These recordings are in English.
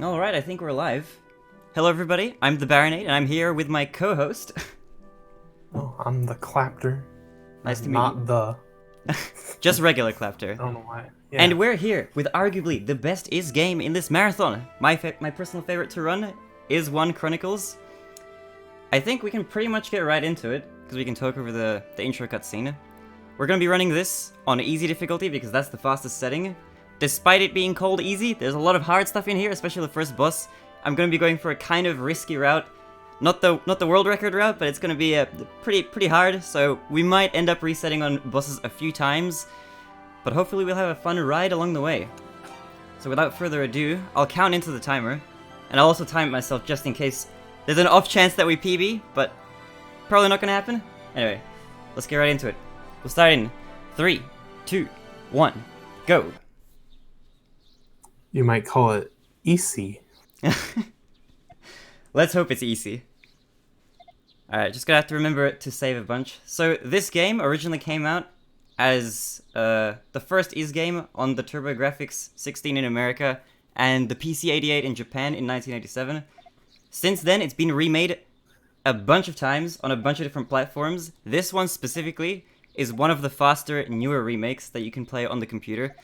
Alright, I think we're live. Hello everybody, I'm TheBarinade, and I'm here with my co-host. Oh, I'm the Clapter. Nice to meet Not you. the. Just regular Clapter. I don't know why. Yeah. And we're here with arguably the best game in this marathon. My personal favorite to run is one Chronicles. I think we can pretty much get right into it, because we can talk over the intro cutscene. We're going to be running this on easy difficulty, because that's the fastest setting. Despite it being called easy, there's a lot of hard stuff in here, especially the first boss. I'm going to be going for a kind of risky route. Not the world record route, but it's going to be pretty hard, so we might end up resetting on bosses a few times. But hopefully we'll have a fun ride along the way. So without further ado, I'll count into the timer. And I'll also time it myself just in case there's an off chance that we PB, but probably not going to happen. Anyway, let's get right into it. We'll start in 3, 2, 1, go. You might call it easy. Let's hope it's easy. Alright, just gonna have to remember to save a bunch. So this game originally came out as the first game on the TurboGrafx 16 in America and the PC-88 in Japan in 1987. Since then, it's been remade a bunch of times on a bunch of different platforms. This one specifically is one of the faster, newer remakes that you can play on the computer.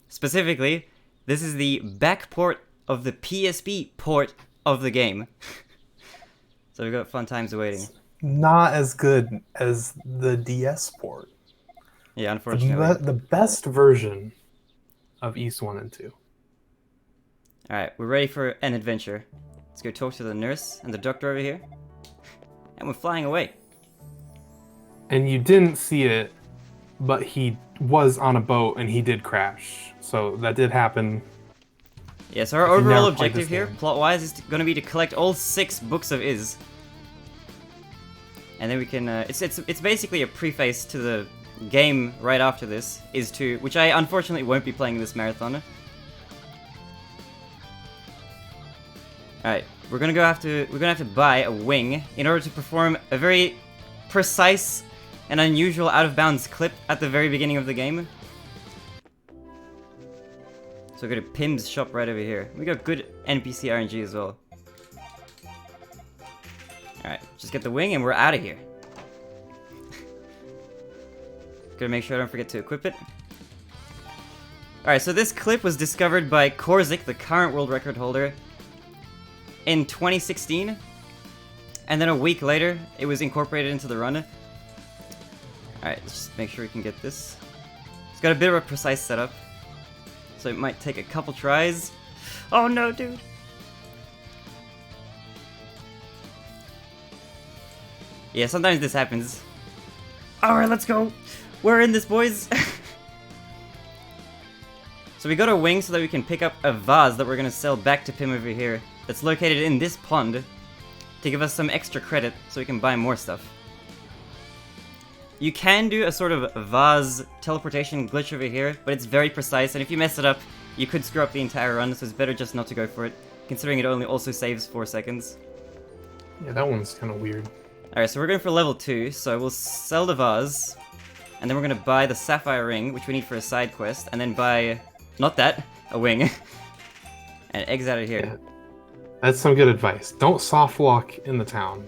Specifically, this is the back port of the PSP port of the game. So we've got fun times awaiting. Not as good as the DS port. Yeah, unfortunately. The best version of East 1 and 2. Alright, we're ready for an adventure. Let's go talk to the nurse and the doctor over here. And we're flying away. And you didn't see it, but he was on a boat and he did crash. So that did happen. Yeah, so our overall objective here, plot-wise, is going to be to collect all 6 books of Is. And then we can, it's basically a preface to the game right after this, Is 2, which I unfortunately won't be playing in this marathon. Alright, we're gonna have to buy a wing in order to perform a very precise and unusual out-of-bounds clip at the very beginning of the game. So go to Pim's shop right over here. We got good NPC RNG as well. Alright, just get the wing and we're out of here. Gotta make sure I don't forget to equip it. Alright, so this clip was discovered by Korzik, the current world record holder, in 2016. And then a week later, it was incorporated into the run. Alright, let's just make sure we can get this. It's got a bit of a precise setup, so it might take a couple tries. Oh no, dude! Yeah, sometimes this happens. Alright, let's go! We're in this, boys! So we got a wing so that we can pick up a vase that we're gonna sell back to Pim over here, that's located in this pond, to give us some extra credit so we can buy more stuff. You can do a sort of vase teleportation glitch over here, but it's very precise, and if you mess it up, you could screw up the entire run, so it's better just not to go for it, considering it only also saves 4 seconds. Yeah, that one's kind of weird. Alright, so we're going for level 2, so we'll sell the vase, and then we're going to buy the sapphire ring, which we need for a side quest, and then buy, not that, a wing, and exit out of here. Yeah. That's some good advice. Don't soft walk in the town.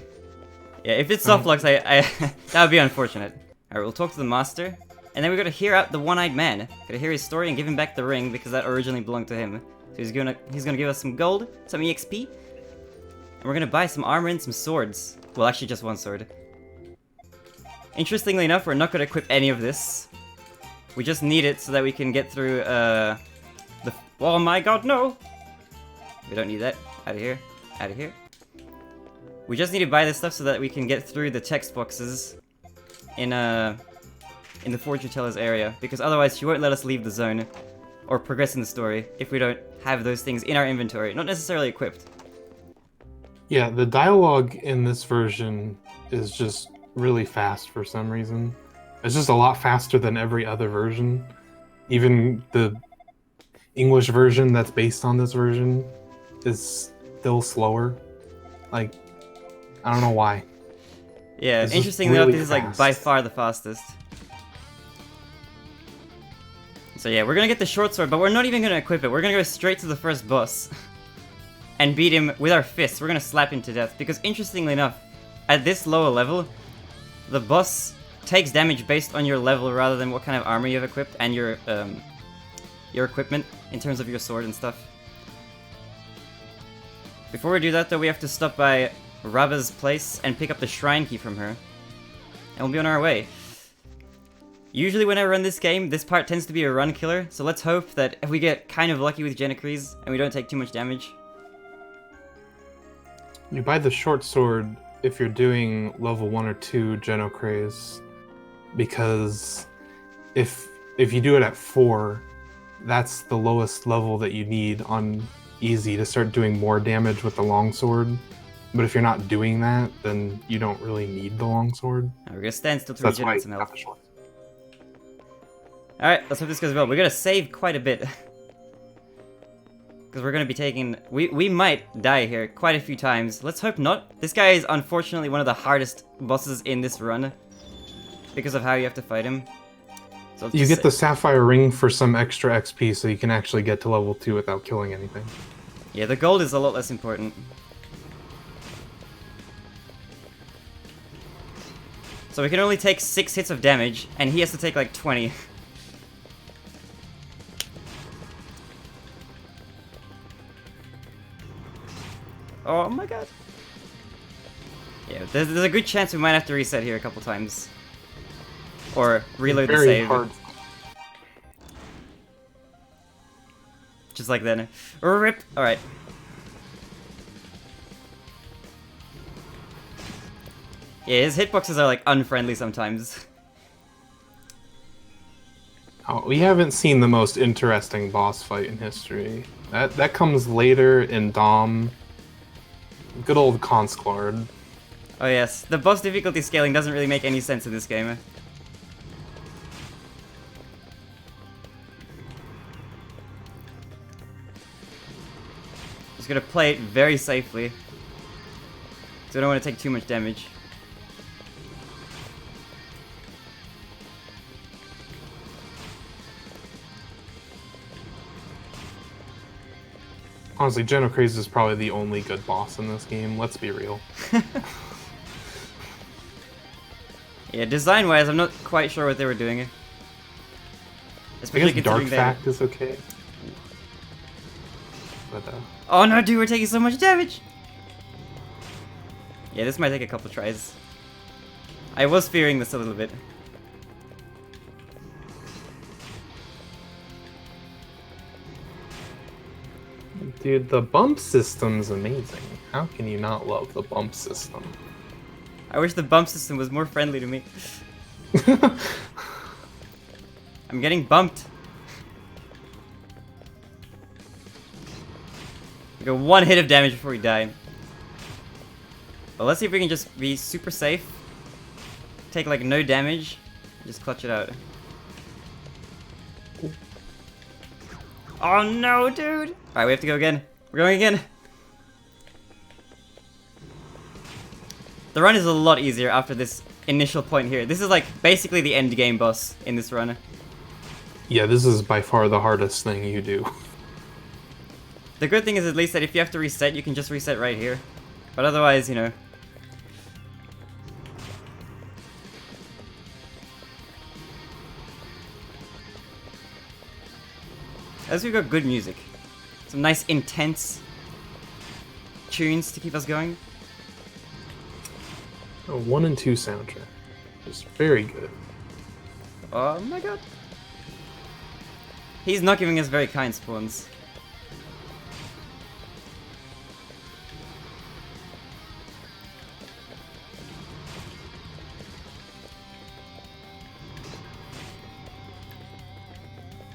Yeah, if it's soft locks, that would be unfortunate. Alright, we'll talk to the master, and then we gotta hear out the one-eyed man. Gotta hear his story and give him back the ring, because that originally belonged to him. So he's gonna give us some gold, some EXP, and we're gonna buy some armor and some swords. Well, actually just one sword. Interestingly enough, we're not gonna equip any of this. We just need it so that we can get through, oh my god, no! We don't need that. Out of here. Out of here. We just need to buy this stuff so that we can get through the text boxes in the fortune teller's area, because otherwise she won't let us leave the zone or progress in the story if we don't have those things in our inventory, not necessarily equipped. Yeah, the dialogue in this version is just really fast for some reason. It's just a lot faster than every other version. Even the English version that's based on this version is still slower. Like, I don't know why. Yeah, interestingly enough, this is like by far the fastest. So yeah, we're gonna get the short sword, but we're not even gonna equip it. We're gonna go straight to the first boss. and beat him with our fists. We're gonna slap him to death, because interestingly enough, at this lower level, the boss takes damage based on your level rather than what kind of armor you have equipped and your equipment in terms of your sword and stuff. Before we do that though, we have to stop by Raba's place and pick up the shrine key from her. And we'll be on our way. Usually when I run this game, this part tends to be a run killer, so let's hope that if we get kind of lucky with Genocraze and we don't take too much damage. You buy the short sword if you're doing level 1 or 2 Genocraze, because if you do it at 4, that's the lowest level that you need on easy to start doing more damage with the longsword. But if you're not doing that, then you don't really need the longsword. We're gonna stand still to So that's why regenerate some health. Alright, let's hope this goes well. We're gonna save quite a bit. Because we're gonna be taking... We might die here quite a few times. Let's hope not. This guy is unfortunately one of the hardest bosses in this run. Because of how you have to fight him. So you get the Sapphire Ring for some extra XP so you can actually get to level 2 without killing anything. Yeah, the gold is a lot less important. So we can only take 6 hits of damage, and he has to take like 20. Oh my god. Yeah, there's a good chance we might have to reset here a couple times. Or reload the save. Hard. Just like then. RIP! Alright. Yeah, his hitboxes are like unfriendly sometimes. Oh, we haven't seen the most interesting boss fight in history. That comes later in Dom. Good old Consclard. Oh yes, the boss difficulty scaling doesn't really make any sense in this game. Just gonna play it very safely. So I don't want to take too much damage. Honestly, Genocraze is probably the only good boss in this game, let's be real. Yeah, design-wise, I'm not quite sure what they were doing. I guess Dark Fact is okay. But, oh no, dude, we're taking so much damage! Yeah, this might take a couple tries. I was fearing this a little bit. Dude, the bump system's amazing. How can you not love the bump system? I wish the bump system was more friendly to me. I'm getting bumped. We got 1 hit of damage before we die. But let's see if we can just be super safe. Take like no damage. Just clutch it out. Oh no, dude! Alright, we have to go again. We're going again. The run is a lot easier after this initial point here. This is like basically the end game boss in this run. Yeah, this is by far the hardest thing you do. The good thing is at least that if you have to reset, you can just reset right here. But otherwise, you know. As we've got good music. Some nice intense tunes to keep us going. A 1 and 2 soundtrack. Just very good. Oh my god. He's not giving us very kind spawns.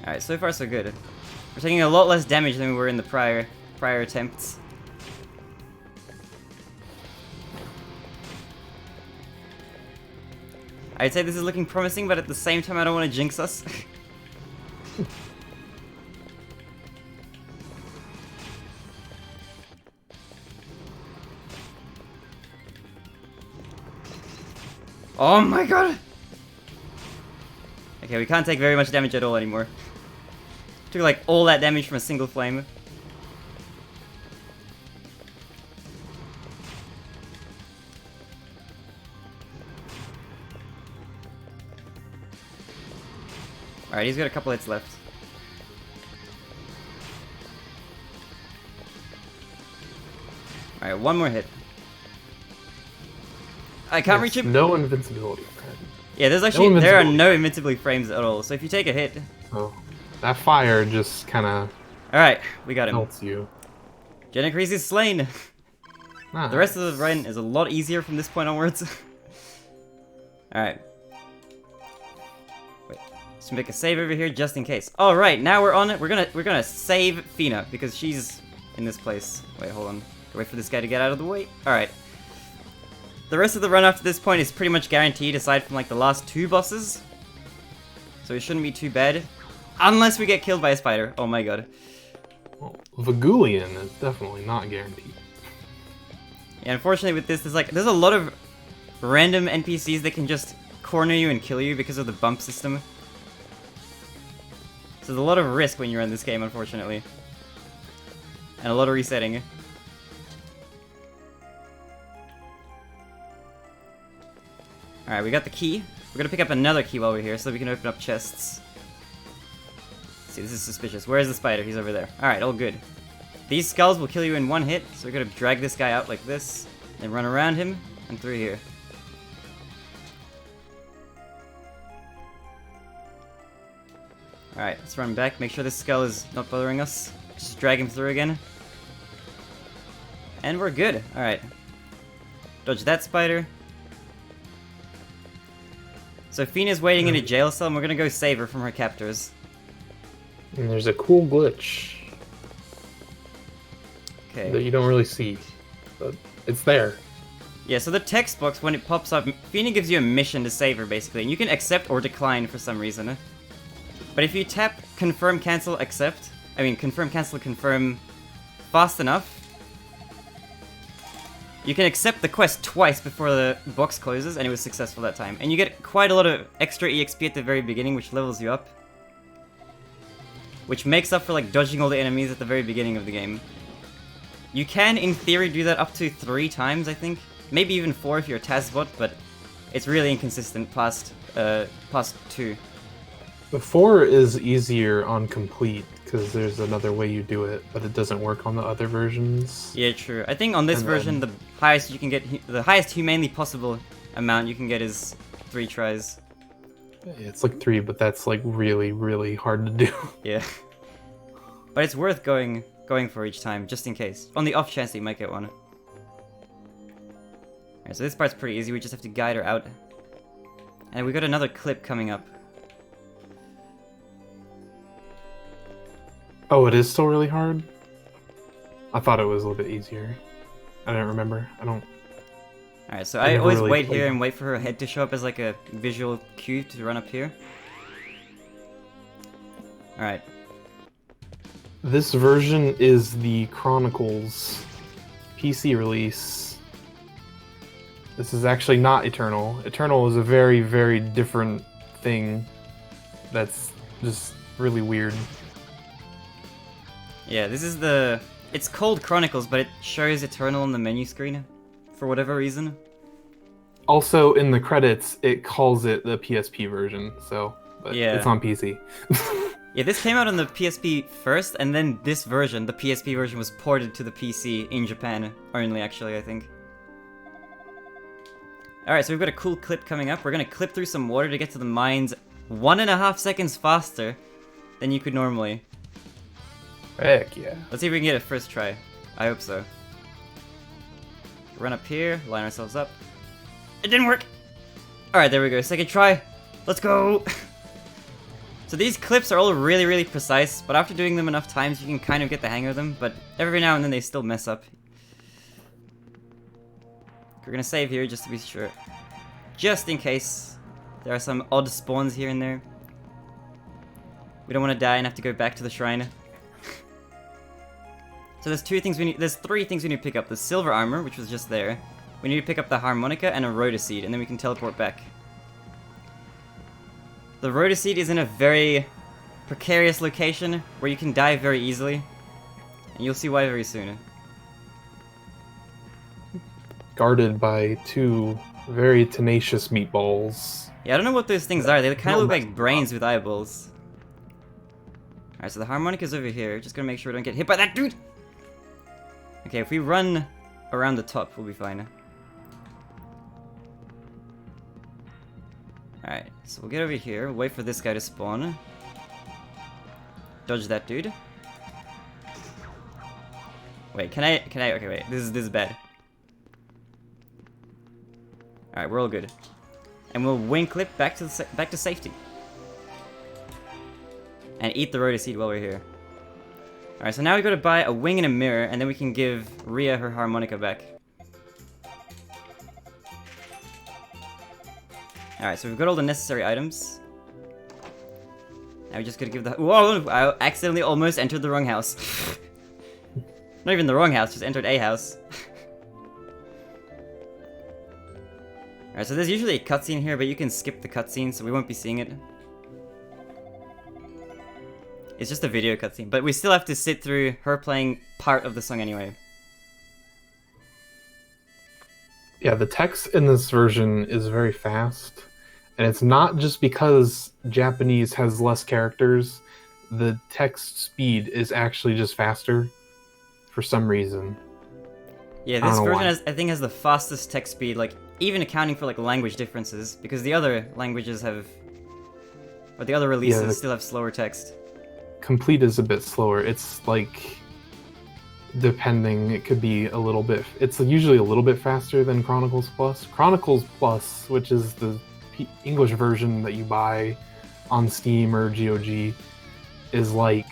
Alright, so far so good. We're taking a lot less damage than we were in the prior attempts. I'd say this is looking promising, but at the same time I don't want to jinx us. Oh my god! Okay, we can't take very much damage at all anymore. Took like all that damage from a single flame. Alright, he's got a couple hits left. Alright, one more hit. I can't reach him. No invincibility. Yeah, there are no invincibility frames at all. So if you take a hit... Oh, that fire just kind of... Alright, we got him. Melts you. Genocraze is slain. Nice. The rest of the run is a lot easier from this point onwards. Alright. Wait, let's make a save over here just in case. Alright, now we're on it. We're gonna save Fina because she's in this place. Wait, hold on. Wait for this guy to get out of the way. Alright. The rest of the run after this point is pretty much guaranteed aside from like the last 2 bosses. So it shouldn't be too bad. Unless we get killed by a spider. Oh my god. Well, Vagulian is definitely not guaranteed. Yeah, unfortunately with this, there's a lot of random NPCs that can just corner you and kill you because of the bump system. So there's a lot of risk when you run this game, unfortunately. And a lot of resetting. Alright, we got the key. We're gonna pick up another key while we're here so we can open up chests. See, this is suspicious. Where is the spider? He's over there. Alright, all good. These skulls will kill you in one hit, so we're gonna drag this guy out like this, then run around him, and through here. Alright, let's run back, make sure this skull is not bothering us. Just drag him through again. And we're good. Alright. Dodge that spider. So Fina's waiting in a jail cell, and we're gonna go save her from her captors. And there's a cool glitch. Okay. That you don't really see, but it's there. Yeah, so the text box, when it pops up, Fina gives you a mission to save her, basically, and you can accept or decline for some reason. But if you tap confirm, cancel, accept, confirm, cancel, confirm fast enough, you can accept the quest twice before the box closes, and it was successful that time. And you get quite a lot of extra EXP at the very beginning, which levels you up. Which makes up for, like, dodging all the enemies at the very beginning of the game. You can, in theory, do that up to 3 times, I think. Maybe even 4 if you're a Tazbot, but it's really inconsistent past 2. The 4 is easier on complete, because there's another way you do it, but it doesn't work on the other versions. Yeah, true. I think on this version, the highest you can get, the highest humanely possible amount you can get is 3 tries. It's like 3, but that's like really, really hard to do. Yeah. But it's worth going for each time, just in case. On the off chance that you might get one. Alright, so this part's pretty easy, we just have to guide her out. And we got another clip coming up. Oh, it is still really hard? I thought it was a little bit easier. I don't remember. Alright, so I always wait here and wait for her head to show up as like a visual cue to run up here. Alright. This version is the Chronicles PC release. This is actually not Eternal. Eternal is a very, very different thing that's just really weird. Yeah, this is it's called Chronicles, but it shows Eternal on the menu screen for whatever reason. Also, in the credits, it calls it the PSP version, so but yeah. It's on PC. Yeah, this came out on the PSP first, and then this version, the PSP version, was ported to the PC in Japan only, actually, I think. Alright, so we've got a cool clip coming up. We're gonna clip through some water to get to the mines 1.5 seconds faster than you could normally. Heck yeah. Let's see if we can get it first try. I hope so. Run up here, line ourselves up. It didn't work! Alright, there we go. Second try. Let's go! So these clips are all really, really precise, but after doing them enough times, you can kind of get the hang of them, but every now and then they still mess up. We're gonna save here just to be sure. Just in case there are some odd spawns here and there. We don't want to die and have to go back to the shrine. So there's 3 things we need to pick up. The silver armor, which was just there. We need to pick up the harmonica and a rhoda seed, and then we can teleport back. The rhoda seed is in a very precarious location where you can die very easily. And you'll see why very soon. Guarded by 2 very tenacious meatballs. Yeah, I don't know what those things are. They kind of look like brains with eyeballs. Alright, so the harmonica's over here. Just gonna make sure we don't get hit by that dude! Okay, if we run around the top, we'll be fine. Alright, so we'll get over here, we'll wait for this guy to spawn. Dodge that dude. Wait, can I, okay wait, this is bad. Alright, we're all good. And we'll wing clip back to safety. And eat the Rhoda Seed while we're here. Alright, so now we gotta buy a wing and a mirror, and then we can give Rhea her harmonica back. Alright, so we've got all the necessary items. Now we just gotta give the... Whoa! I accidentally almost entered the wrong house. Not even the wrong house, just entered a house. Alright, so there's usually a cutscene here, but you can skip the cutscene, so we won't be seeing it. It's just a video cutscene, but we still have to sit through her playing part of the song anyway. Yeah, the text in this version is very fast. And it's not just because Japanese has less characters. The text speed is actually just faster for some reason. Yeah, this version I think has the fastest text speed, like even accounting for like language differences, because the other languages have, or the other releases still have slower text. Complete is a bit slower. It's like, depending, it could be a little bit, it's usually a little bit faster than Chronicles Plus. Chronicles Plus, which is the English version that you buy on Steam or GOG, is like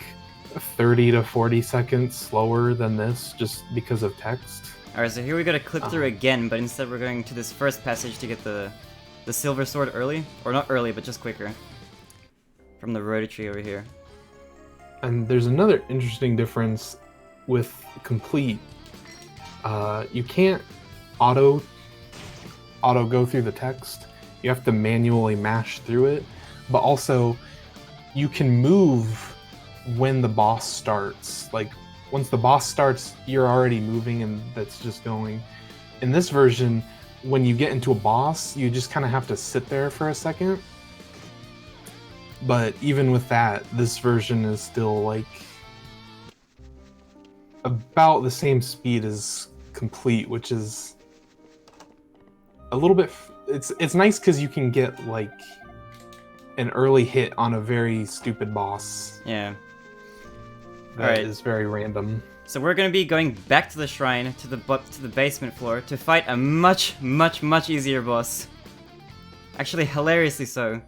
30 to 40 seconds slower than this just because of text. Alright, so here we gotta clip through again, but instead we're going to this first passage to get the silver sword early. Or not early, but just quicker. From the Rhoda tree over here. And there's another interesting difference with Complete. You can't auto go through the text. You have to manually mash through it. But also, you can move when the boss starts. Like, once the boss starts, you're already moving and that's just going. In this version, when you get into a boss, you just kind of have to sit there for a second. But even with that, this version is still like about the same speed as Complete, which is a little bit... It's nice because you can get like an early hit on a very stupid boss. Yeah. That is very random. So we're gonna be going back to the shrine, to the basement floor, to fight a much easier boss. Actually, hilariously so.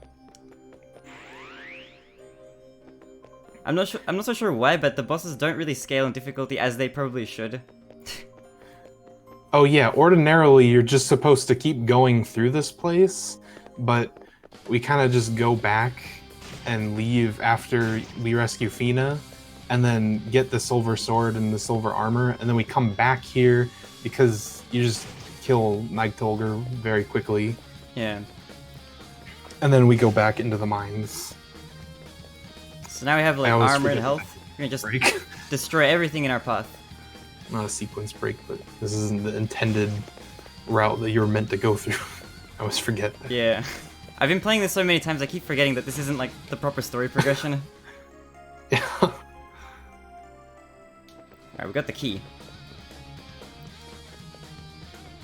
I'm not so sure why, but the bosses don't really scale in difficulty as they probably should. Oh yeah, ordinarily you're just supposed to keep going through this place, but we kind of just go back and leave after we rescue Fina, and then get the silver sword and the silver armor, and then we come back here because you just kill Nightolger very quickly. Yeah. And then we go back into the mines. So now we have like armor and health. We're gonna just destroy everything in our path. Not a sequence break, but this isn't the intended route that you were meant to go through. I always forget that. Yeah. I've been playing this so many times, I keep forgetting that this isn't like the proper story progression. Yeah. Alright, we got the key.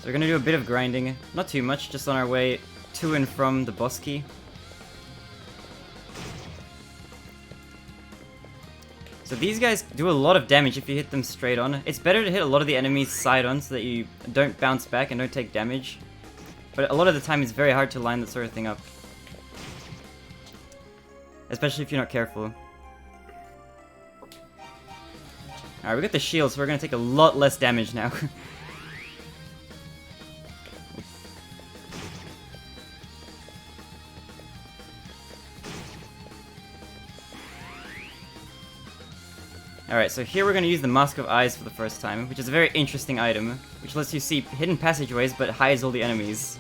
So we're gonna do a bit of grinding. Not too much, just on our way to and from the boss key. So these guys do a lot of damage if you hit them straight on. It's better to hit a lot of the enemies side on so that you don't bounce back and don't take damage. But a lot of the time it's very hard to line that sort of thing up. Especially if you're not careful. Alright, we got the shield, so we're gonna take a lot less damage now. Alright, so here we're going to use the Mask of Eyes for the first time, which is a very interesting item, which lets you see hidden passageways but hides all the enemies.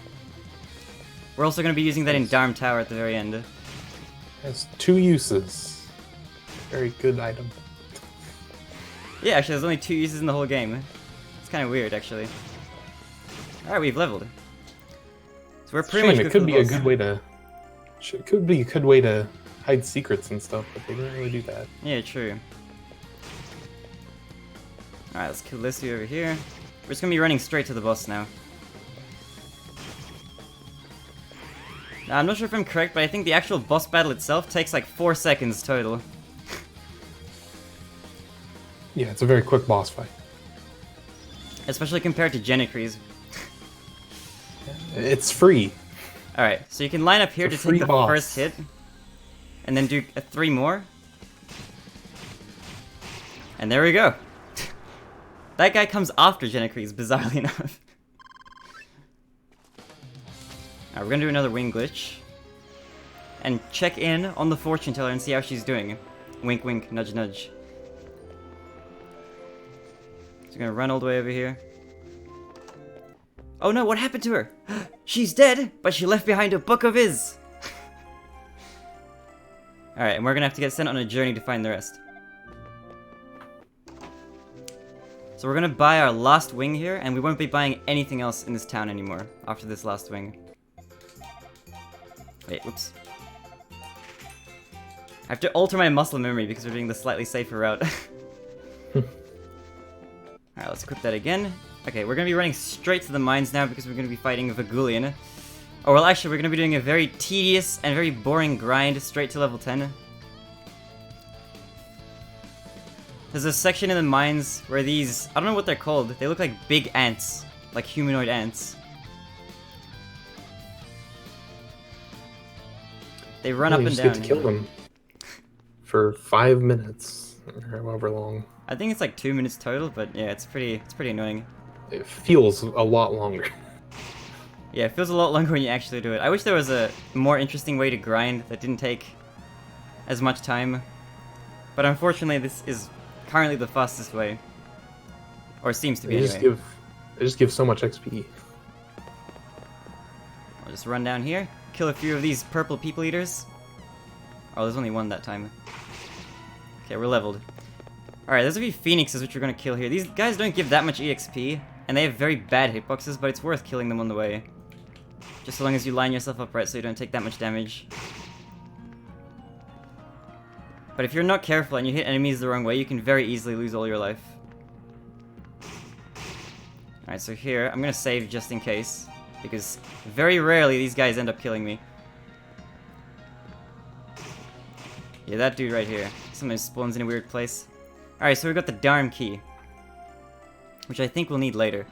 We're also going to be using that in Dharm Tower at the very end. It has 2 uses. Very good item. Yeah, actually there's only 2 uses in the whole game. It's kind of weird, actually. Alright, we've leveled. So we're pretty much good. It could be a good way to... It could be a good way to hide secrets and stuff, but they didn't really do that. Yeah, true. Alright, let's kill this dude over here. We're just gonna be running straight to the boss now. Now, I'm not sure if I'm correct, but I think the actual boss battle itself takes like 4 seconds total. Yeah, it's a very quick boss fight. Especially compared to Genocrease. It's free. Alright, so you can line up here to take the first hit. And then do 3 more. And there we go. That guy comes after Genocrease, bizarrely enough. Alright, we're gonna do another wing glitch. And check in on the fortune teller and see how she's doing. Wink wink, nudge nudge. So we're gonna run all the way over here. Oh no, what happened to her? She's dead, but she left behind a book of his! Alright, and we're gonna have to get sent on a journey to find the rest. So we're gonna buy our last wing here, and we won't be buying anything else in this town anymore after this last wing. Wait, whoops. I have to alter my muscle memory because we're doing the slightly safer route. Alright, let's equip that again. Okay, we're gonna be running straight to the mines now because we're gonna be fighting Vagulian. Oh, well actually, we're gonna be doing a very tedious and very boring grind straight to level 10. There's a section in the mines where these, I don't know what they're called, they look like big ants. Like humanoid ants. They run up and down. You just get to kill them for 5 minutes, or however long. I think it's like 2 minutes total, but yeah, it's pretty annoying. It feels a lot longer. Yeah, it feels a lot longer when you actually do it. I wish there was a more interesting way to grind that didn't take as much time. But unfortunately, this is currently the fastest way. Or seems to be anyway. They just give so much XP. I'll just run down here, kill a few of these purple people eaters. Oh, there's only one that time. Okay, we're leveled. Alright, there's a few phoenixes which we're gonna kill here. These guys don't give that much EXP, and they have very bad hitboxes, but it's worth killing them on the way. Just so long as you line yourself up right so you don't take that much damage. But if you're not careful and you hit enemies the wrong way, you can very easily lose all your life. Alright, so here, I'm gonna save just in case, because very rarely these guys end up killing me. Yeah, that dude right here. Sometimes spawns in a weird place. Alright, so we've got the Dharm key, which I think we'll need later.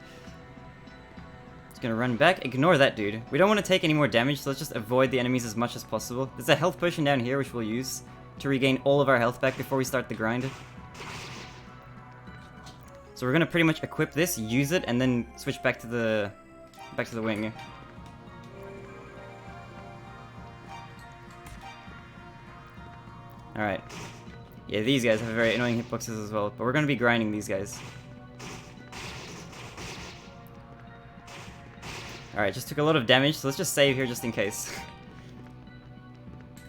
Just gonna run back. Ignore that dude. We don't want to take any more damage, so let's just avoid the enemies as much as possible. There's a health potion down here, which we'll use to regain all of our health back before we start the grind. So we're gonna pretty much equip this, use it, and then switch back to the wing. Alright. Yeah, these guys have very annoying hitboxes as well, but we're gonna be grinding these guys. Alright, just took a lot of damage, so let's just save here just in case.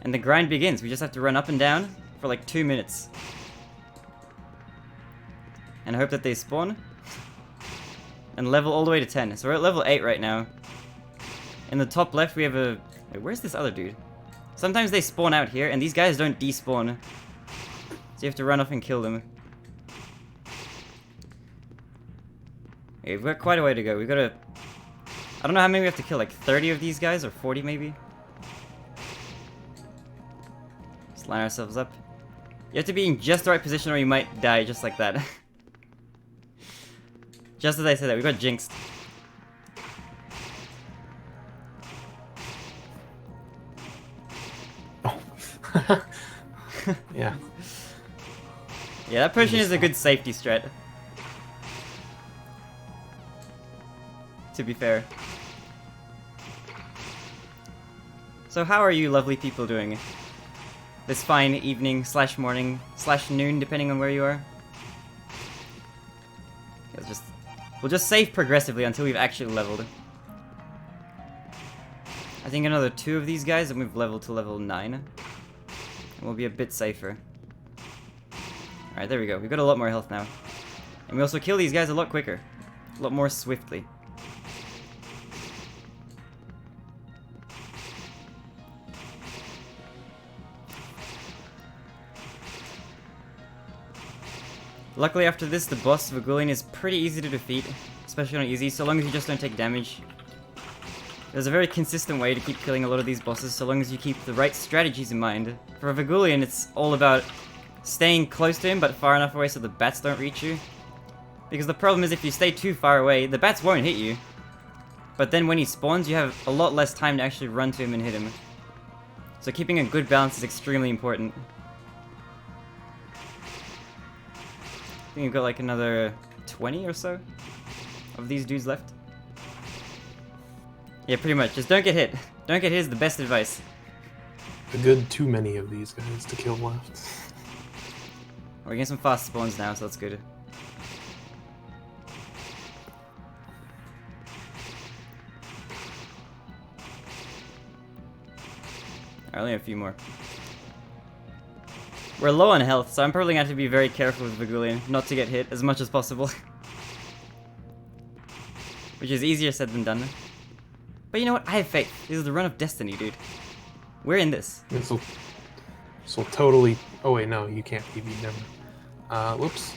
And the grind begins. We just have to run up and down for like 2 minutes. And hope that they spawn. And level all the way to 10. So we're at level 8 right now. In the top left we have a... Wait, where's this other dude? Sometimes they spawn out here, and these guys don't despawn. So you have to run off and kill them. Okay, we've got quite a way to go. We've got to... I don't know how many we have to kill, like 30 of these guys, or 40 maybe? Just line ourselves up. You have to be in just the right position or you might die just like that. Just as I said that, we got jinxed. Oh. Yeah. Yeah, that potion is a good safety strat. To be fair. So how are you lovely people doing? This fine evening / morning / noon, depending on where you are. Okay, we'll just save progressively until we've actually leveled. I think another 2 of these guys and we've leveled to level 9. And we'll be a bit safer. Alright, there we go. We've got a lot more health now. And we also kill these guys a lot quicker. A lot more swiftly. Luckily after this, the boss Vagulian is pretty easy to defeat, especially on easy, so long as you just don't take damage. There's a very consistent way to keep killing a lot of these bosses, so long as you keep the right strategies in mind. For a Vagulian, it's all about staying close to him, but far enough away so the bats don't reach you. Because the problem is if you stay too far away, the bats won't hit you. But then when he spawns, you have a lot less time to actually run to him and hit him. So keeping a good balance is extremely important. I think you've got like another 20 or so of these dudes left. Yeah, pretty much. Just don't get hit. Don't get hit is the best advice. A good too many of these guys to kill left. We're getting some fast spawns now, so that's good. Alright, only a few more. We're low on health, so I'm probably going to have to be very careful with Vagulian, not to get hit as much as possible. Which is easier said than done. But you know what? I have faith. This is the run of destiny, dude. We're in this. This will totally... Oh wait, no, you can't PB, never. Whoops.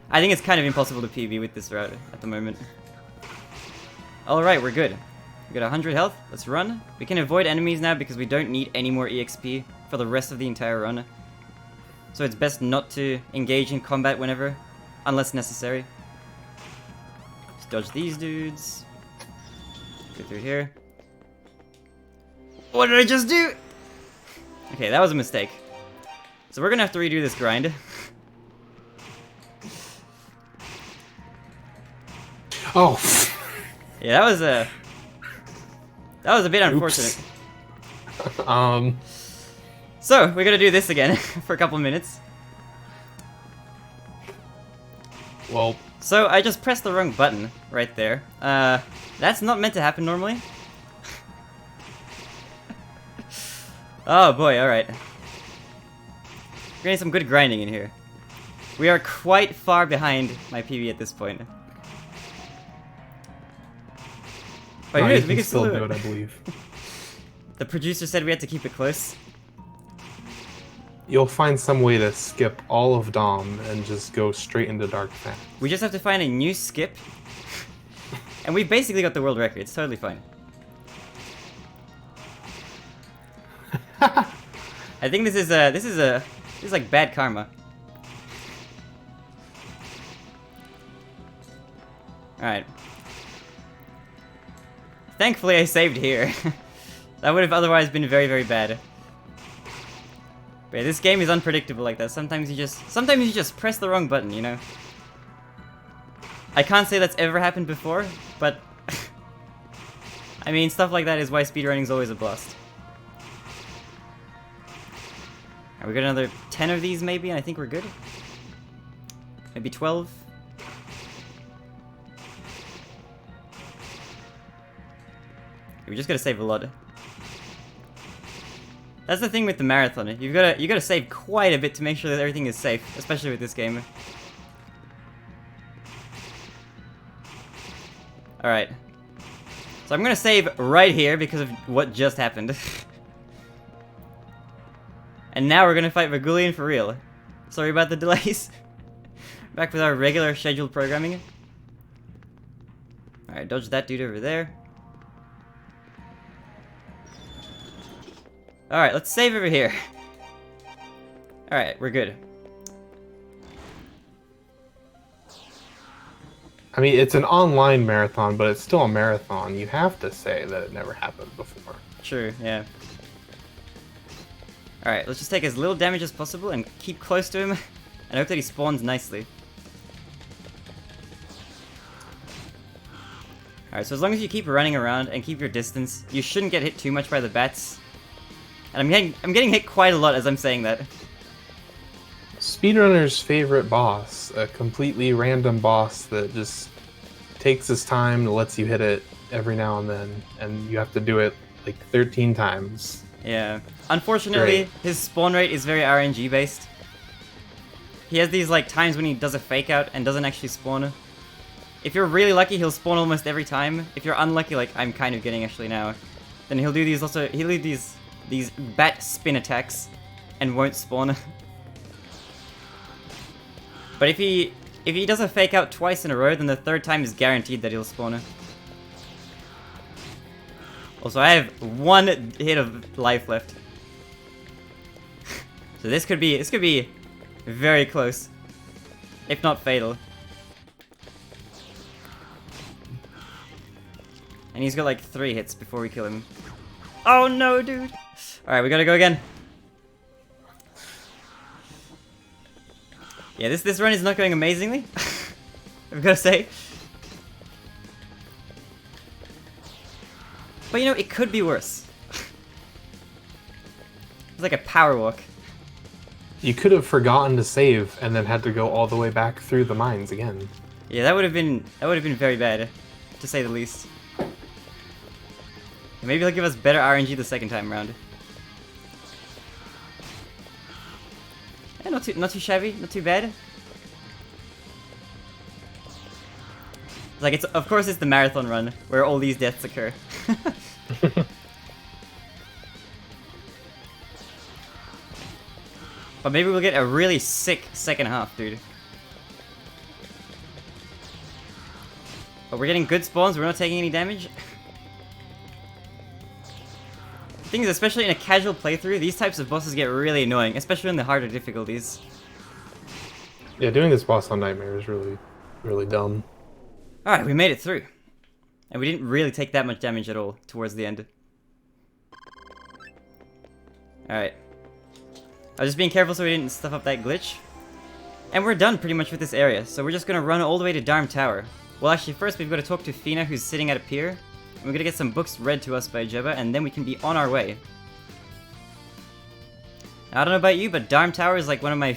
I think it's kind of impossible to PB with this route at the moment. Alright, we're good. We got 100 health. Let's run. We can avoid enemies now because we don't need any more EXP for the rest of the entire run. So it's best not to engage in combat whenever, unless necessary. Just dodge these dudes. Go through here. What did I just do? Okay, that was a mistake. So we're gonna have to redo this grind. Oh. Yeah, that was a bit unfortunate. So we're gonna do this again for a couple minutes. Well. So I just pressed the wrong button right there. That's not meant to happen normally. Oh boy, alright. We're getting some good grinding in here. We are quite far behind my PB at this point. But No, here it you is, we can can still do do it. it, I believe. The producer said we had to keep it close. You'll find some way to skip all of Dom and just go straight into Dark Path. We just have to find a new skip. And we basically got the world record. It's totally fine. I think this is like bad karma. Alright. Thankfully I saved here. That would have otherwise been very, very bad. But yeah, this game is unpredictable like that. Sometimes you just press the wrong button, you know? I can't say that's ever happened before, but I mean, stuff like that is why speedrunning is always a blast. Alright, we got another 10 of these maybe, and I think we're good. Maybe 12. We just gotta save a lot. That's the thing with the marathon. You gotta save quite a bit to make sure that everything is safe, especially with this game. Alright. So I'm gonna save right here because of what just happened. And now we're gonna fight Vagulian for real. Sorry about the delays. Back with our regular scheduled programming. Alright, dodge that dude over there. Alright, let's save over here. Alright, we're good. I mean, it's an online marathon, but it's still a marathon. You have to say that it never happened before. True, yeah. Alright, let's just take as little damage as possible and keep close to him, and hope that he spawns nicely. Alright, so as long as you keep running around and keep your distance, you shouldn't get hit too much by the bats. And I'm getting hit quite a lot as I'm saying that. Speedrunner's favorite boss, a completely random boss that just takes his time and lets you hit it every now and then, and you have to do it like 13 times. Yeah. Unfortunately, his spawn rate is very RNG based. He has these like times when he does a fake out and doesn't actually spawn. If you're really lucky, he'll spawn almost every time. If you're unlucky, like I'm kind of getting actually now, then he'll do these bat spin attacks and won't spawn. But if he does a fake out twice in a row, then the third time is guaranteed that he'll spawn. Also, I have 1 hit of life left. So this could be very close. If not fatal. And he's got like 3 hits before we kill him. Oh no, dude! Alright, we gotta go again. Yeah, this run is not going amazingly. I've gotta say. But you know, it could be worse. It's like a power walk. You could have forgotten to save and then had to go all the way back through the mines again. Yeah, that would have been very bad, to say the least. Maybe he'll give us better RNG the second time around. Yeah, not too shabby, not too bad. Like of course it's the marathon run where all these deaths occur. But maybe we'll get a really sick second half, dude. But we're getting good spawns, we're not taking any damage. The thing is, especially in a casual playthrough, these types of bosses get really annoying, especially in the harder difficulties. Yeah, doing this boss on Nightmare is really, really dumb. Alright, we made it through. And we didn't really take that much damage at all towards the end. Alright. I was just being careful so we didn't stuff up that glitch. And we're done pretty much with this area, so we're just gonna run all the way to Darm Tower. Well, actually, first we've got to talk to Fina, who's sitting at a pier. And we're gonna get some books read to us by Jebba, and then we can be on our way. Now, I don't know about you, but Darm Tower is like one of my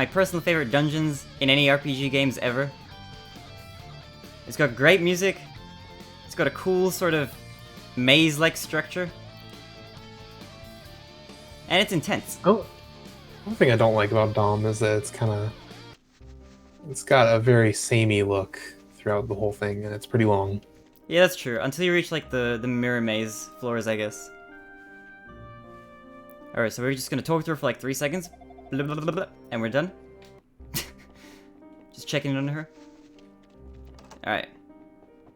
personal favorite dungeons in any RPG games ever. It's got great music. It's got a cool sort of maze-like structure. And it's intense. Oh, one thing I don't like about Dom is that it's got a very samey look throughout the whole thing, and it's pretty long. Yeah, that's true. Until you reach like the mirror maze floors, I guess. Alright, so we're just gonna talk to her for like 3 seconds. Blah, blah, blah, blah, and we're done. Just checking in on her. Alright.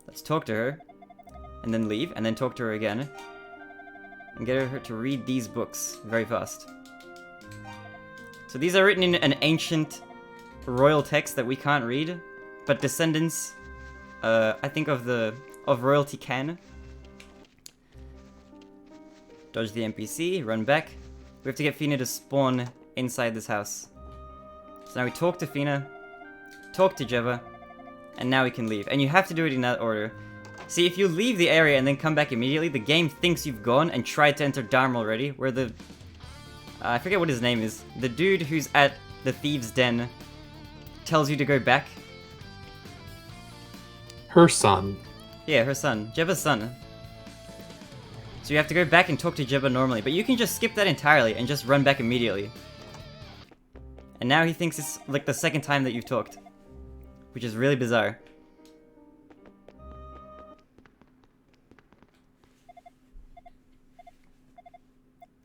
Let's talk to her. And then leave, and then talk to her again. And get her to read these books very fast. So these are written in an ancient royal text that we can't read, but descendants, I think of royalty can. Dodge the NPC, run back. We have to get Fina to spawn inside this house. So now we talk to Fina, talk to Jebba, and now we can leave. And you have to do it in that order. See, if you leave the area and then come back immediately, the game thinks you've gone and tried to enter Dharma already, where the... I forget what his name is. The dude who's at the Thieves' Den tells you to go back. Her son. Yeah, her son. Jebba's son. So you have to go back and talk to Jebba normally, but you can just skip that entirely and just run back immediately. And now he thinks it's like the second time that you've talked. Which is really bizarre.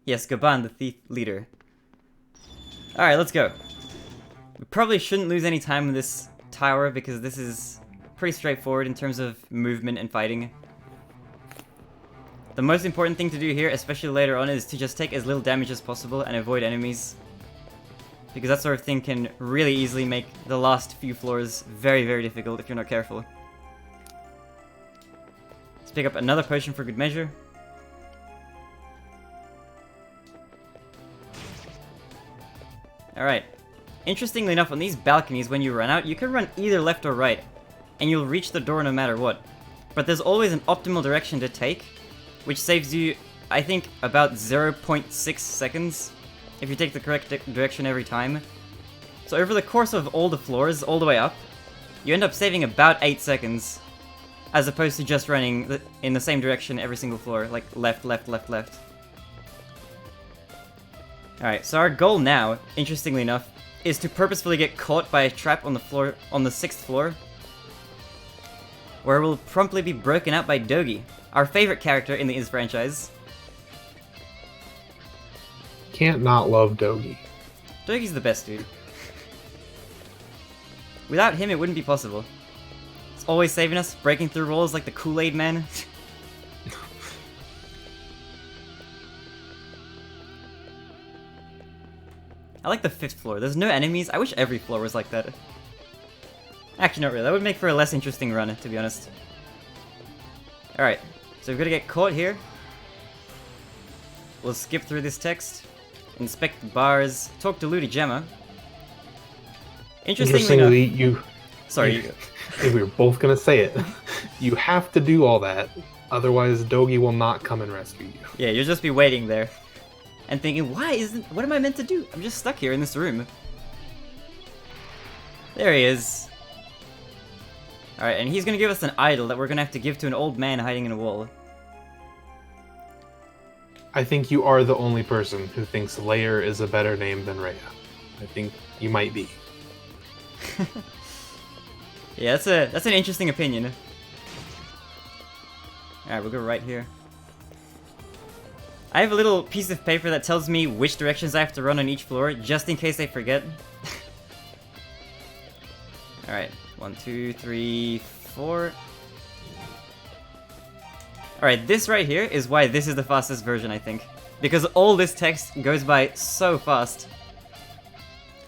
Yes, Gaban, the thief leader. Alright, let's go. We probably shouldn't lose any time in this tower because this is pretty straightforward in terms of movement and fighting. The most important thing to do here, especially later on, is to just take as little damage as possible and avoid enemies. Because that sort of thing can really easily make the last few floors very, very difficult if you're not careful. Let's pick up another potion for good measure. Alright. Interestingly enough, on these balconies, when you run out, you can run either left or right, and you'll reach the door no matter what. But there's always an optimal direction to take, which saves you, I think, about 0.6 seconds if you take the correct direction every time. So over the course of all the floors, all the way up, you end up saving about 8 seconds, as opposed to just running in the same direction every single floor, like left, left, left, left. Alright, so our goal now, interestingly enough, is to purposefully get caught by a trap on the floor, on the 6th floor, where we'll promptly be broken out by Dogi, our favorite character in the Iz franchise. Can't not love Dogi. Dogi's the best dude. Without him, it wouldn't be possible. He's always saving us, breaking through walls like the Kool-Aid man. I like the 5th floor. There's no enemies. I wish every floor was like that. Actually, not really. That would make for a less interesting run, to be honest. Alright, so we've got to get caught here. We'll skip through this text. Inspect the bars. Talk to Ludi Gemma. Interestingly enough, Sorry. We were both gonna say it. You have to do all that, otherwise Dogi will not come and rescue you. Yeah, you'll just be waiting there. And thinking, what am I meant to do? I'm just stuck here in this room. There he is. Alright, and he's gonna give us an idol that we're gonna have to give to an old man hiding in a wall. I think you are the only person who thinks Lair is a better name than Rhea. I think you might be. Yeah, that's an interesting opinion. Alright, we'll go right here. I have a little piece of paper that tells me which directions I have to run on each floor, just in case I forget. Alright, 1, 2, 3, 4. Alright, this right here is why this is the fastest version, I think. Because all this text goes by so fast.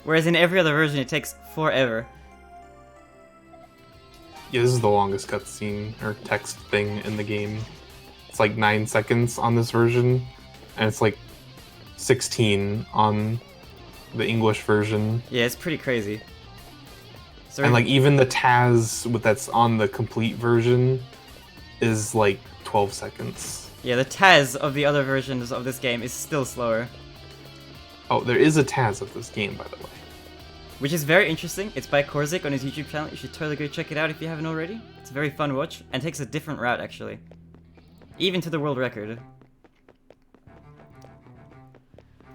Whereas in every other version it takes forever. Yeah, this is the longest cutscene or text thing in the game. It's like 9 seconds on this version, and it's like 16 on the English version. Yeah, it's pretty crazy. So and like even the Taz that's on the complete version is like 12 seconds. Yeah, the Taz of the other versions of this game is still slower. Oh, there is a Taz of this game, by the way. Which is very interesting. It's by Korzik on his YouTube channel. You should totally go check it out if you haven't already. It's a very fun watch, and takes a different route, actually. Even to the world record.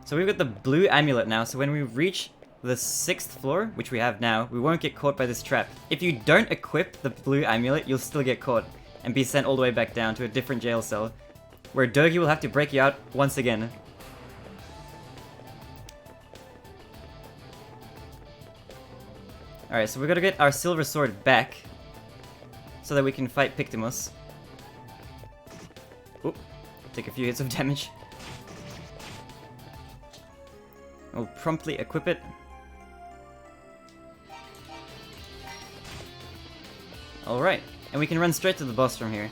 So we've got the blue amulet now, so when we reach the 6th floor, which we have now, we won't get caught by this trap. If you don't equip the blue amulet, you'll still get caught, and be sent all the way back down to a different jail cell, where Dogi will have to break you out once again. Alright, so we gotta get our silver sword back, so that we can fight Pictimus. Oop, take a few hits of damage. We'll promptly equip it. Alright, and we can run straight to the boss from here.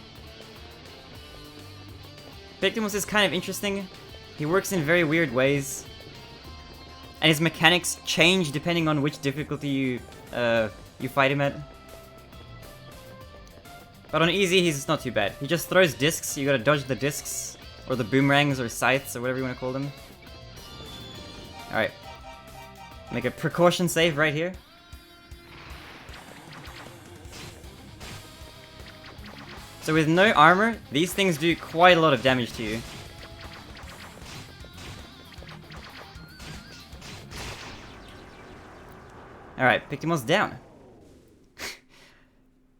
Pictimus is kind of interesting. He works in very weird ways. And his mechanics change depending on which difficulty you fight him at. But on easy, he's not too bad. He just throws discs, you gotta dodge the discs, or the boomerangs, or scythes, or whatever you want to call them. Alright. Make a precaution save right here. So with no armor, these things do quite a lot of damage to you. Alright, Pictimus down.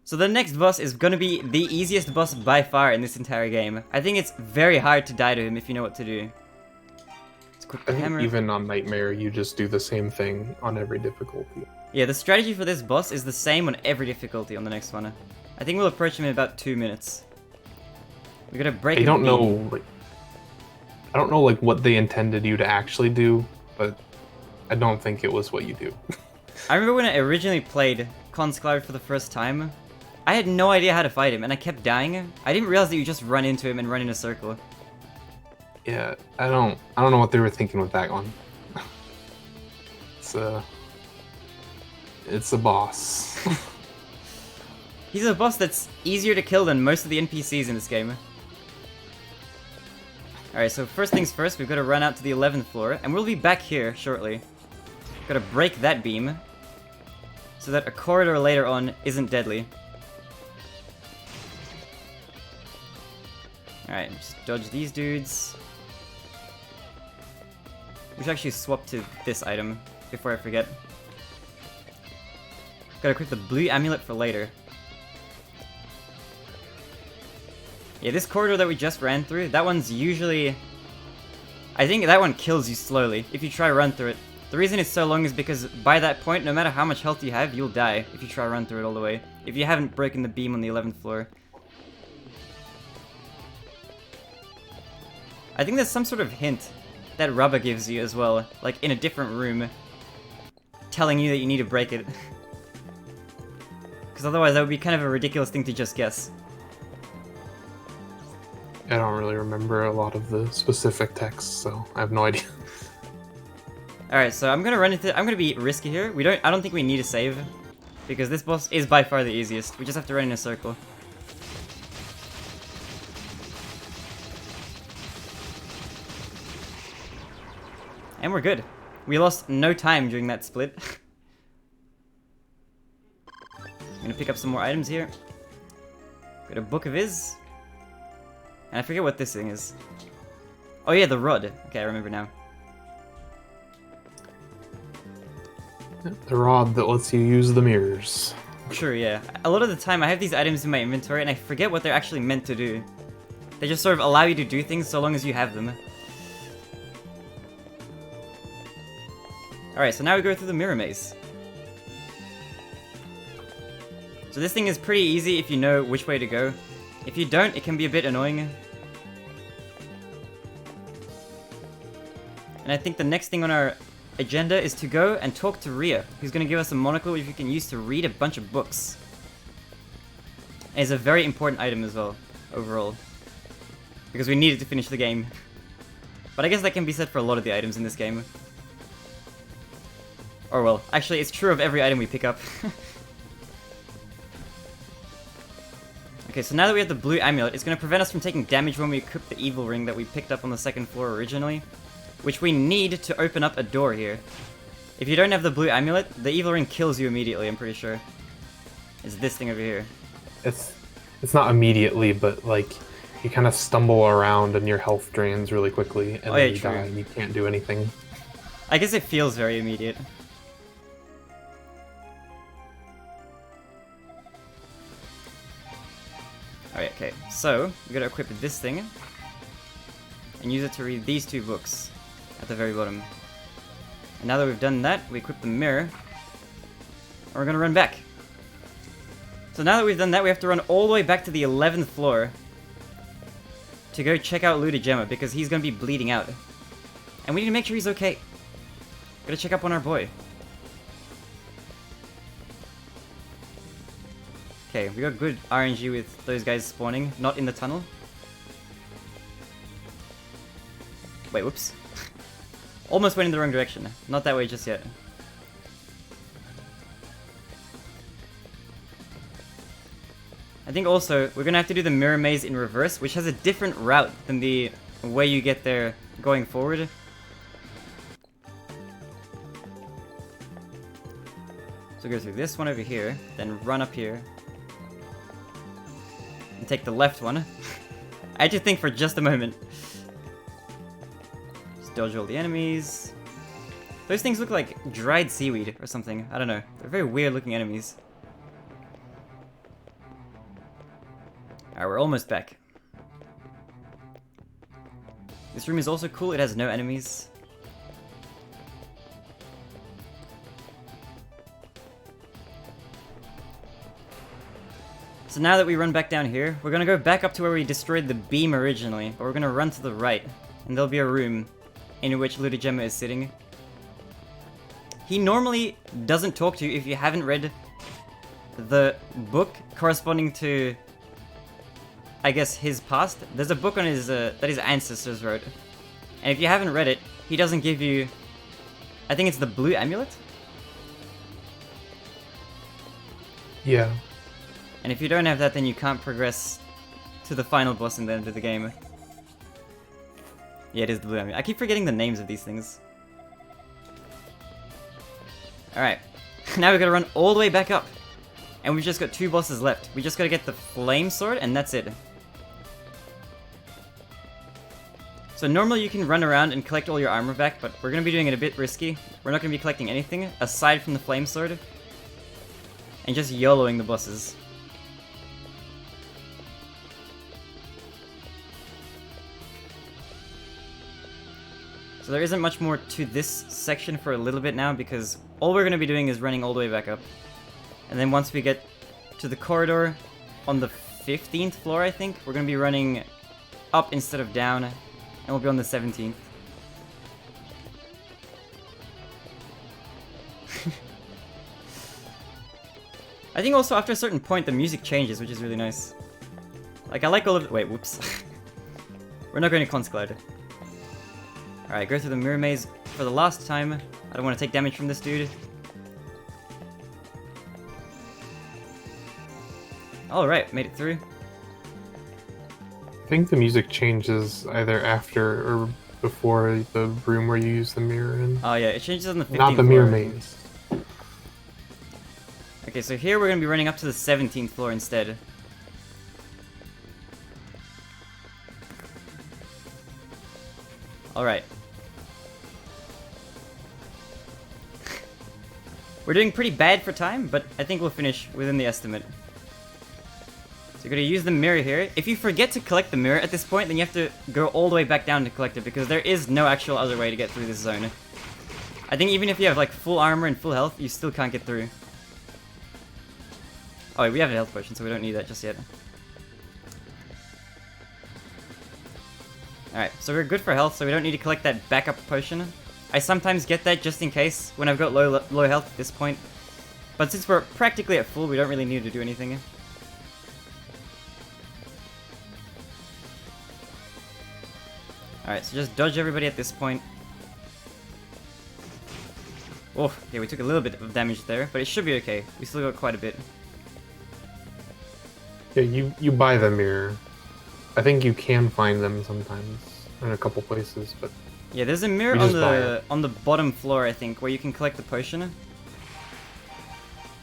So the next boss is gonna be the easiest boss by far in this entire game. I think it's very hard to die to him if you know what to do. Let's equip the hammer. Even on Nightmare, you just do the same thing on every difficulty. Yeah, the strategy for this boss is the same on every difficulty on the next one. I think we'll approach him in about 2 minutes. We gotta break him. I don't know like what they intended you to actually do, but I don't think it was what you do. I remember when I originally played Conscloud for the first time, I had no idea how to fight him, and I kept dying. I didn't realize that you just run into him and run in a circle. Yeah, I don't know what they were thinking with that one. It's a boss. He's a boss that's easier to kill than most of the NPCs in this game. Alright, so first things first, we've got to run out to the 11th floor, and we'll be back here shortly. Gotta break that beam, so that a corridor later on isn't deadly. Alright, just dodge these dudes. We should actually swap to this item before I forget. Gotta equip the blue amulet for later. Yeah, this corridor that we just ran through, that one's usually... I think that one kills you slowly if you try to run through it. The reason it's so long is because by that point, no matter how much health you have, you'll die if you try to run through it all the way. If you haven't broken the beam on the 11th floor. I think there's some sort of hint that Rubber gives you as well, like in a different room, telling you that you need to break it. Because otherwise that would be kind of a ridiculous thing to just guess. I don't really remember a lot of the specific text, so I have no idea. Alright, so I'm gonna be risky here. I don't think we need to save, because this boss is by far the easiest. We just have to run in a circle. And we're good. We lost no time during that split. I'm gonna pick up some more items here. Got a Book of Iz. And I forget what this thing is. Oh yeah, the rod. Okay, I remember now. The rod that lets you use the mirrors. Sure, yeah. A lot of the time I have these items in my inventory and I forget what they're actually meant to do. They just sort of allow you to do things so long as you have them. Alright, so now we go through the mirror maze. So this thing is pretty easy if you know which way to go. If you don't, it can be a bit annoying. And I think the next thing on our agenda is to go and talk to Rhea, who's going to give us a monocle which we can use to read a bunch of books. And it's a very important item as well, overall. Because we need it to finish the game. But I guess that can be said for a lot of the items in this game. Or well, actually it's true of every item we pick up. Okay, so now that we have the blue amulet, it's going to prevent us from taking damage when we equip the evil ring that we picked up on the second floor originally. Which we need to open up a door here. If you don't have the blue amulet, the evil ring kills you immediately, I'm pretty sure. It's this thing over here. It's not immediately, but like you kind of stumble around and your health drains really quickly, and then you die and you can't do anything. I guess it feels very immediate. Alright, okay, so we gotta equip this thing and use it to read these two books at the very bottom. And now that we've done that, we equip the mirror and we're gonna run back. So now that we've done that, we have to run all the way back to the 11th floor to go check out Ludogema because he's gonna be bleeding out. And we need to make sure he's okay. Gotta check up on our boy. Okay, we got good RNG with those guys spawning, not in the tunnel. Wait, whoops. Almost went in the wrong direction. Not that way just yet. I think also, we're gonna have to do the mirror maze in reverse, which has a different route than the way you get there going forward. So go through this one over here, then run up here. And take the left one. I had to think for just a moment. Just dodge all the enemies. Those things look like dried seaweed or something. I don't know. They're very weird looking enemies. Alright, we're almost back. This room is also cool. It has no enemies. So now that we run back down here, we're gonna go back up to where we destroyed the beam originally, but we're gonna run to the right, and there'll be a room in which Ludogema is sitting. He normally doesn't talk to you if you haven't read the book corresponding to, I guess, his past. There's a book on his that his ancestors wrote, and if you haven't read it, he doesn't give you, I think it's the blue amulet? Yeah. And if you don't have that, then you can't progress to the final boss in the end of the game. Yeah, it is the blue amulet. I keep forgetting the names of these things. Alright. Now we gotta run all the way back up. And we've just got 2 bosses left. We just gotta get the flame sword, and that's it. So normally you can run around and collect all your armor back, but we're gonna be doing it a bit risky. We're not gonna be collecting anything, aside from the flame sword. And just YOLOing the bosses. So there isn't much more to this section for a little bit now, because all we're going to be doing is running all the way back up. And then once we get to the corridor on the 15th floor, I think, we're going to be running up instead of down, and we'll be on the 17th. I think also after a certain point the music changes, which is really nice. Like, I like all of wait, whoops. We're not going to Consklider. Alright, go through the mirror maze for the last time. I don't want to take damage from this dude. Alright, made it through. I think the music changes either after or before the room where you use the mirror in. Oh yeah, it changes on the 15th Not the mirror floor. maze. Okay, so here we're going to be running up to the 17th floor instead. Alright. We're doing pretty bad for time, but I think we'll finish within the estimate. So you're going to use the mirror here. If you forget to collect the mirror at this point, then you have to go all the way back down to collect it, because there is no actual other way to get through this zone. I think even if you have like full armor and full health, you still can't get through. Oh, we have a health potion, so we don't need that just yet. Alright, so we're good for health, so we don't need to collect that backup potion. I sometimes get that just in case when I've got low health at this point. But since we're practically at full, we don't really need to do anything. Alright, so just dodge everybody at this point. Oh, yeah, we took a little bit of damage there, but it should be okay. We still got quite a bit. Yeah, you buy the mirror. I think you can find them sometimes in a couple places, but yeah, there's a mirror on the bottom floor, I think, where you can collect the potion.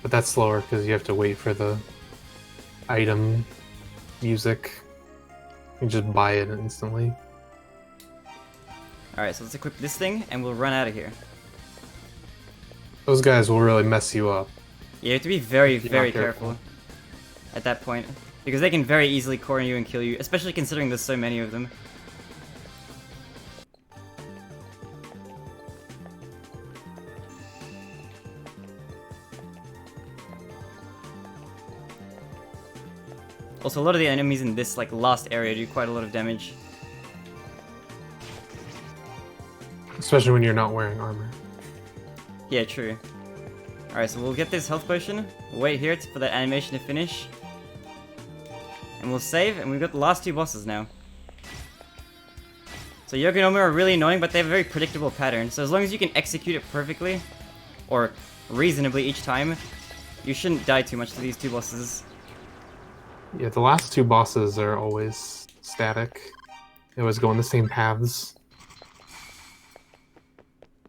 that's slower because you have to wait for the item music. You just buy it instantly. Alright, so let's equip this thing and we'll run out of here. Those guys will really mess you up. Yeah, you have to be very, very careful at that point, because they can very easily corner you and kill you, especially considering there's so many of them. Also, a lot of the enemies in this like last area do quite a lot of damage. Especially when you're not wearing armor. Yeah, true. Alright, so we'll get this health potion, we'll wait here for that animation to finish. And we'll save, and we've got the last two bosses now. So Yokonomi are really annoying, but they have a very predictable pattern, so as long as you can execute it perfectly, or reasonably each time, you shouldn't die too much to these two bosses. Yeah, the last two bosses are always static. They always go in the same paths.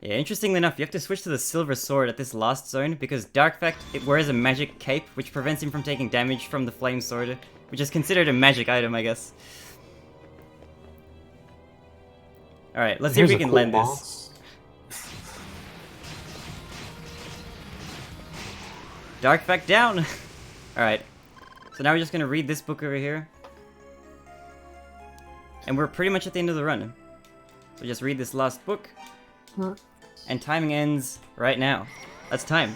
Yeah, interestingly enough, you have to switch to the silver sword at this last zone, because Darkfact, it wears a magic cape, which prevents him from taking damage from the flame sword, which is considered a magic item, I guess. Alright, let's see if we can land this. Darkfact down! Alright, so now we're just gonna read this book over here. And we're pretty much at the end of the run. So just read this last book. And timing ends right now. That's time.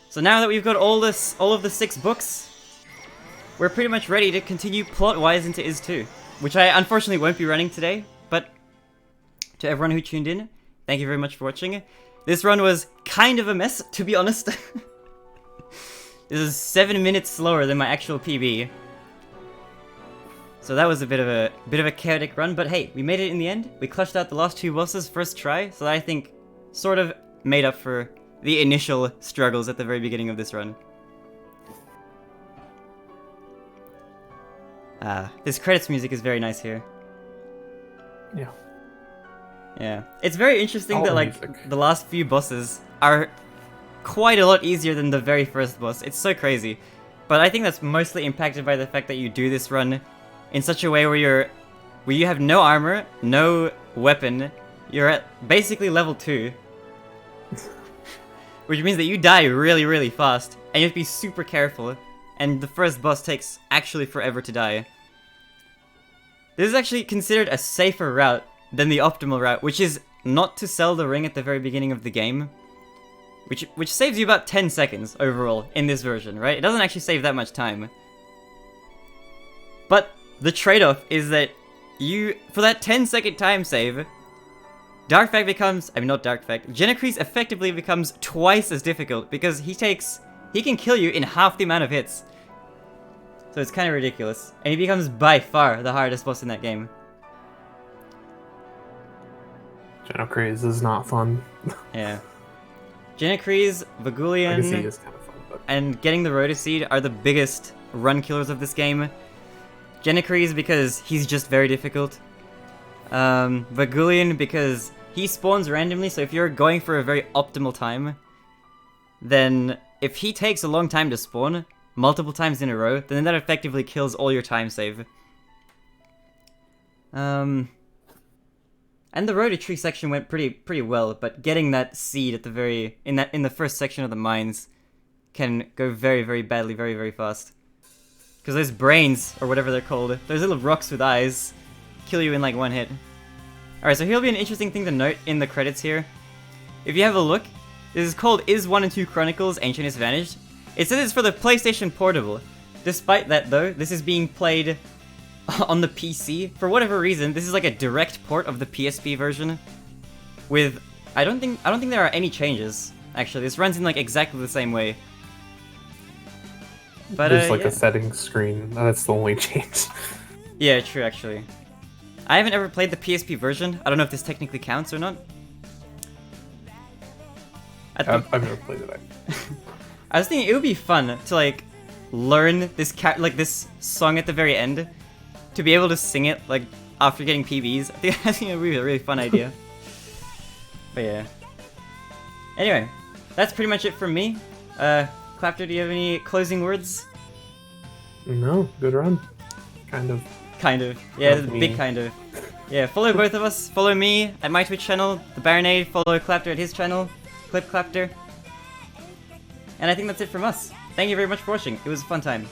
So now that we've got all of the 6 books, we're pretty much ready to continue plot-wise into Is 2. Which I unfortunately won't be running today, but to everyone who tuned in, thank you very much for watching. This run was kind of a mess, to be honest. This is 7 minutes slower than my actual PB. So that was a bit of a chaotic run, but hey, we made it in the end. We clutched out the last 2 bosses first try, so that I think sort of made up for the initial struggles at the very beginning of this run. This credits music is very nice here. Yeah. Yeah. It's very interesting that like the last few bosses are quite a lot easier than the very first boss. It's so crazy. But I think that's mostly impacted by the fact that you do this run in such a way where you have no armor, no weapon, you're at basically level 2. Which means that you die really, really fast, and you have to be super careful, and the first boss takes actually forever to die. This is actually considered a safer route than the optimal route, which is not to sell the ring at the very beginning of the game, which saves you about 10 seconds overall in this version, right? It doesn't actually save that much time. But the trade-off is that for that 10-second time save, Genocrease effectively becomes twice as difficult because he can kill you in half the amount of hits. So it's kind of ridiculous. And he becomes by far the hardest boss in that game. Genocrease is not fun. Yeah. Genocrease, Vagulian, Legacy is kind of fun, but... and getting the Rotoseed are the biggest run killers of this game. Genocrease because he's just very difficult. Vagulian because he spawns randomly, so if you're going for a very optimal time, then if he takes a long time to spawn, multiple times in a row, then that effectively kills all your time save. And the Rototree section went pretty well, but getting that seed at the in the first section of the mines can go very, very badly, very, very fast. Because those brains, or whatever they're called, those little rocks with eyes, kill you in like one hit. Alright, so here'll be an interesting thing to note in the credits here. If you have a look, this is called Is 1 and 2 Chronicles Ancient is Vanished. It says it's for the PlayStation Portable. Despite that though, this is being played on the PC. For whatever reason, this is like a direct port of the PSP version. With I don't think there are any changes, actually. This runs in like exactly the same way. But there's like yeah. a settings screen. That's the only change. Yeah, true actually. I haven't ever played the PSP version. I don't know if this technically counts or not. I've never played it. I was thinking it would be fun to like learn this this song at the very end, to be able to sing it like after getting PBs. I think it would be a really fun idea. But yeah. Anyway, that's pretty much it from me. Clapter, do you have any closing words? No, good run. Kind of. Kind of. Yeah, Not me. big kind of. Yeah, follow both of us. Follow me at my Twitch channel, TheBarinade. Follow Clapter at his channel, Clip Clapter. And I think that's it from us. Thank you very much for watching. It was a fun time.